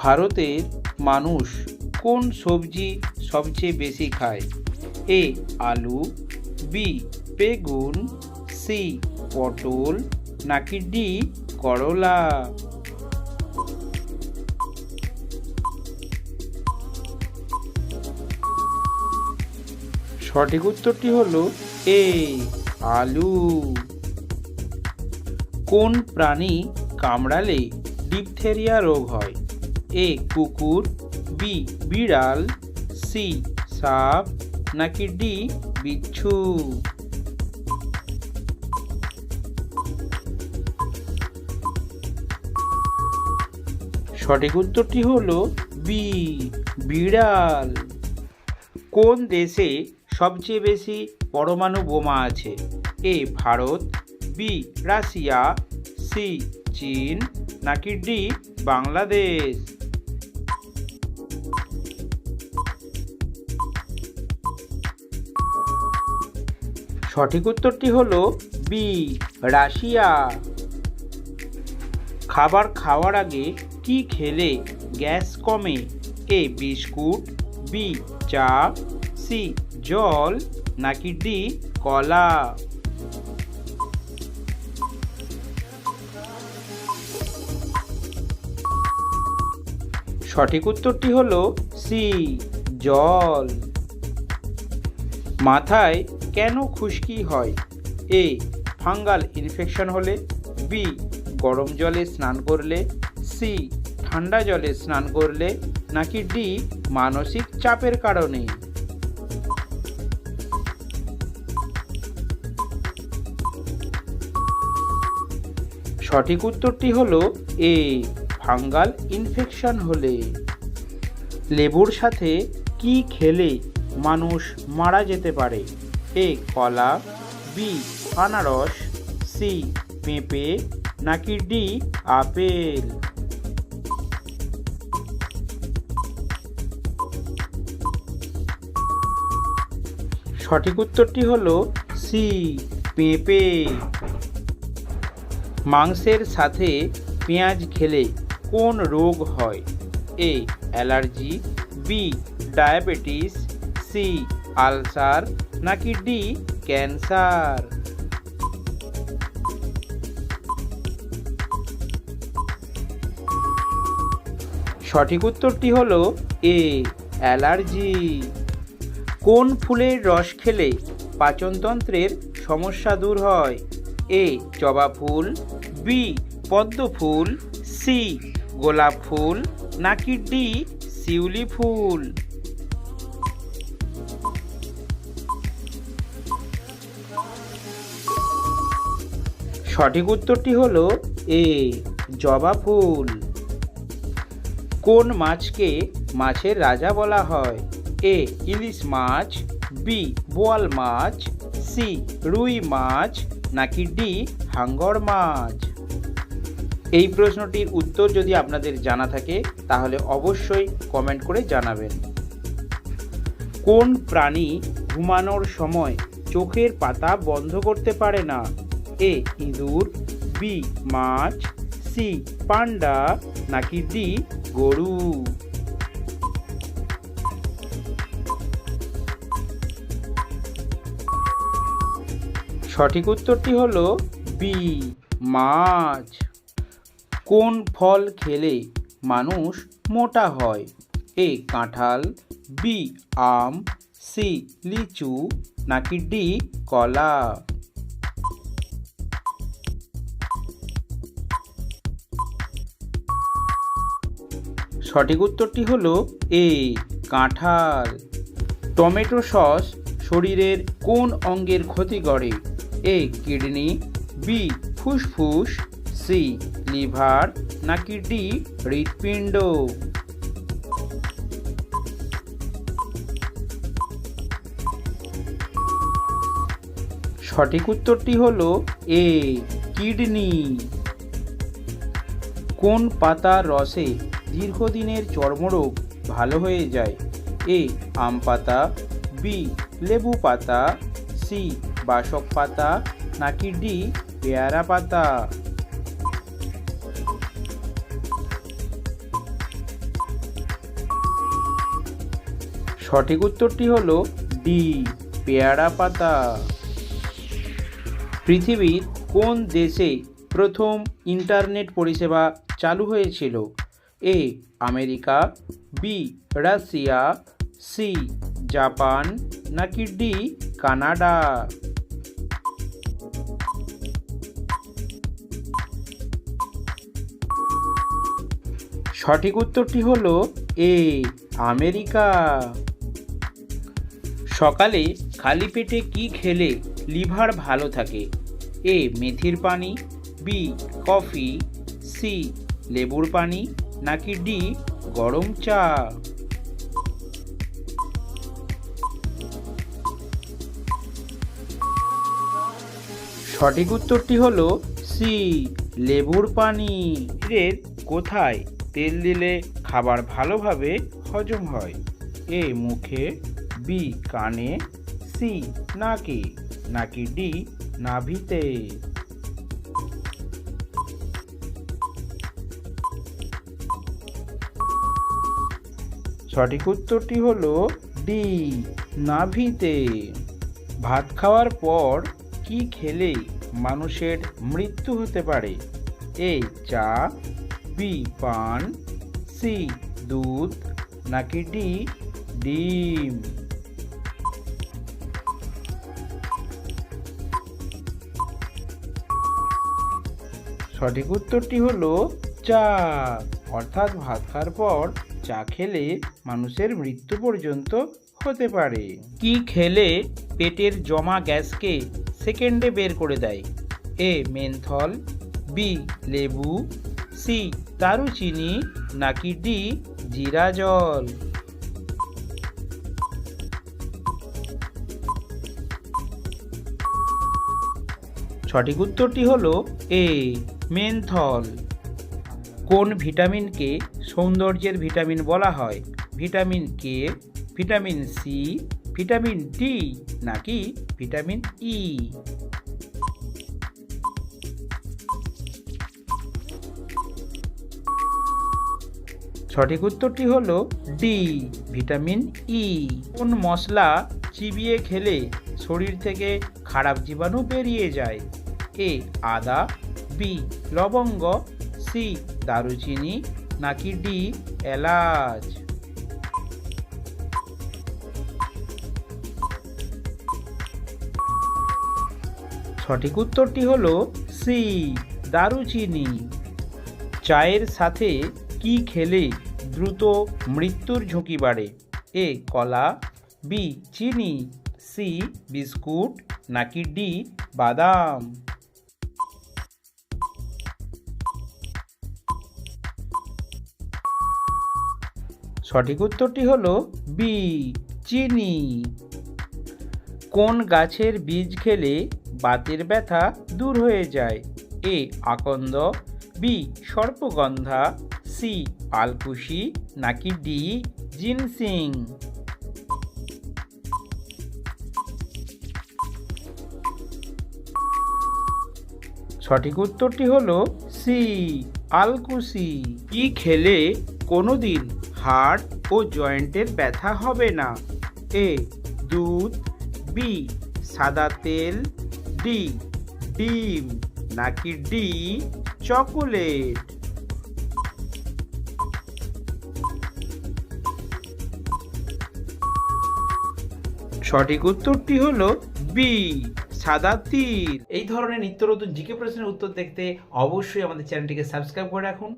ভারতের মানুষ কোন সবজি সবচেয়ে বেশি খায়? এ আলু, বি বেগুন, সি পটল, নাকি ডি করলা? সঠিক উত্তরটি হলো এ আলু। কোন প্রাণী কামড়ালে ডিপথেরিয়া রোগ হয়? এ কুকুর, বি বিড়াল, সি সাপ, নাকি ডি বিচ্ছু? সঠিক উত্তরটি হলো বি বিড়াল। কোন দেশে সবচেয়ে বেশি পরমাণু বোমা আছে? এ ভারত, বি রাশিয়া, সি চীন, নাকি ডি বাংলাদেশ? সঠিক উত্তরটি হলো বি রাশিয়া। খাবার খাওয়ার আগে কি খেলে গ্যাস কমে? এ বিস্কুট, বি চা, সি জল, নাকি ডি কলা? সঠিক উত্তরটি হলো সি জল। মাথায় কেন খুশকি হয়? এ ফাঙ্গাল ইনফেকশন হলে, বি গরম জলে স্নান করলে, সি ঠান্ডা জলে স্নান করলে, নাকি ডি মানসিক চাপের কারণে? সঠিক উত্তরটি হলো এ ফাঙ্গাল ইনফেকশন হলে। লেবুর সাথে কি খেলে মানুষ মারা যেতে পারে? এ কলা, বি আনারস, সি পেঁপে, নাকি ডি আপেল? সঠিক উত্তরটি হলো সি পেঁপে। মাংসের সাথে পেঁয়াজ খেলে কোন রোগ হয়? A allergy, B diabetes, C ulcer, নাকি ডি ক্যান্সার? সঠিক উত্তরটি হলো এ অ্যালার্জি। কোন ফুলের রস খেলে পাচনতন্ত্রের সমস্যা দূর হয়? এ জবা ফুল, বি পদ্ম ফুল, সি গোলাপ ফুল, নাকি ডি শিউলি ফুল? সঠিক উত্তরটি হলো এ জবা ফুল। কোন মাছকে মাছের রাজা বলা হয়? এ ইলিশ মাছ, বি বোয়াল মাছ, সি রুই মাছ, নাকি ডি হাঙ্গর মাছ? এই প্রশ্নটির উত্তর যদি আপনাদের জানা থাকে তাহলে অবশ্যই কমেন্ট করে জানাবেন। কোন প্রাণী ঘুমানোর সময় চোখের পাতা বন্ধ করতে পারে না? এ ইঁদুর, বি মাছ, সি পান্ডা, নাকি ডি গরু? সঠিক উত্তরটি হলো বি মাছ। কোন ফল খেলে মানুষ মোটা হয়? এ কাঁঠাল, বি আম, সি লিচু, নাকি ডি কলা? সঠিক উত্তরটি হলো এ কাঁঠাল। টমেটো সস শরীরের কোন অঙ্গের ক্ষতি করে? এ কিডনি, বি ফুসফুস, সি লিভার, নাকি ডি হৃৎপিণ্ড? সঠিক উত্তরটি হলো এ কিডনি। কোন পাতার রসে দীর্ঘদিনের চর্মরোগ ভালো হয়ে যায়? এ আম পাতা, বি লেবু পাতা, সি বাসক পাতা, নাকি ডি পেয়ারা পাতা? সঠিক উত্তরটি হলো ডি, পেয়ারা পাতা। পৃথিবীর কোন দেশে প্রথম ইন্টারনেট পরিষেবা চালু হয়েছিল? A America, B Russia, C Japan, নাকি ডি কানাডা? সঠিক উত্তরটি হলো এ আমেরিকা। সকালে খালি পেটে কি খেলে লিভার ভালো থাকে? এ মেথির পানি, বি কফি, সি লেবুর পানি, নাকি ডি গরম চা? সঠিক উত্তরটি হলো সি লেবুর পানি। শরীরের কোথায় তেল দিলে খাবার ভালোভাবে হজম হয়? এ মুখে, বি কানে, সি নাকে, নাকি ডি নাভিতে? সঠিক উত্তরটি হলো ডি নাভিতে। ভাত খাওয়ার পর কি খেলে মানুষের মৃত্যু হতে পারে? এ চা, বি পান, সি দুধ, নাকি ডি ডিম? সঠিক উত্তরটি হলো চা, অর্থাৎ ভাত খাওয়ার পর চা খেলে মানুষের মৃত্যু পর্যন্ত হতে পারে। কি খেলে পেটের জমা গ্যাসকে সেকেন্ডে বের করে দেয়? এ মেন্থল, বি লেবু, সি দারুচিনি, নাকি ডি জিরা জল? সঠিক উত্তরটি হলো এ মেন্থল। কোন ভিটামিনকে সৌন্দর্যের ভিটামিন বলা হয়? Vitamin K, vitamin C, vitamin D, নাকি ভিটামিন ই? সঠিক উত্তরটি হলো ডি ভিটামিন ই। কোন মশলা চিবিয়ে খেলে শরীর থেকে খারাপ জীবাণু বেরিয়ে যায়? এ আদা, বি লবঙ্গ, সি দারুচিনি, নাকি ডি এলাচ? সঠিক উত্তরটি হলো সি দারুচিনি। চায়ের সাথে কি খেলে দ্রুত মৃত্যুর ঝুঁকি বাড়ে? এ কলা, বি চিনি, সি বিস্কুট, নাকি ডি বাদাম? সঠিক উত্তরটি হলো বি চিনি। কোন গাছের বীজ খেলে বাতের ব্যথা দূর হয়ে যায়? এ আকন্দ, বি সর্পগন্ধা, সি আলকুশি, নাকি ডি জিনসিং? সঠিক উত্তরটি হলো সি আলকুশি। কি খেলে কোনোদিন হাড় ও জয়েন্টের ব্যথা হবে না? এ দুধ, বি সাদা তেল, ডি ডিম, নাকি ডি চকোলেট? সঠিক উত্তরটি হলো বি সাদা তিল। এই ধরনের নিত্য নতুন জিকে প্রশ্নের উত্তর দেখতে অবশ্যই আমাদের চ্যানেলটিকে সাবস্ক্রাইব করে রাখুন।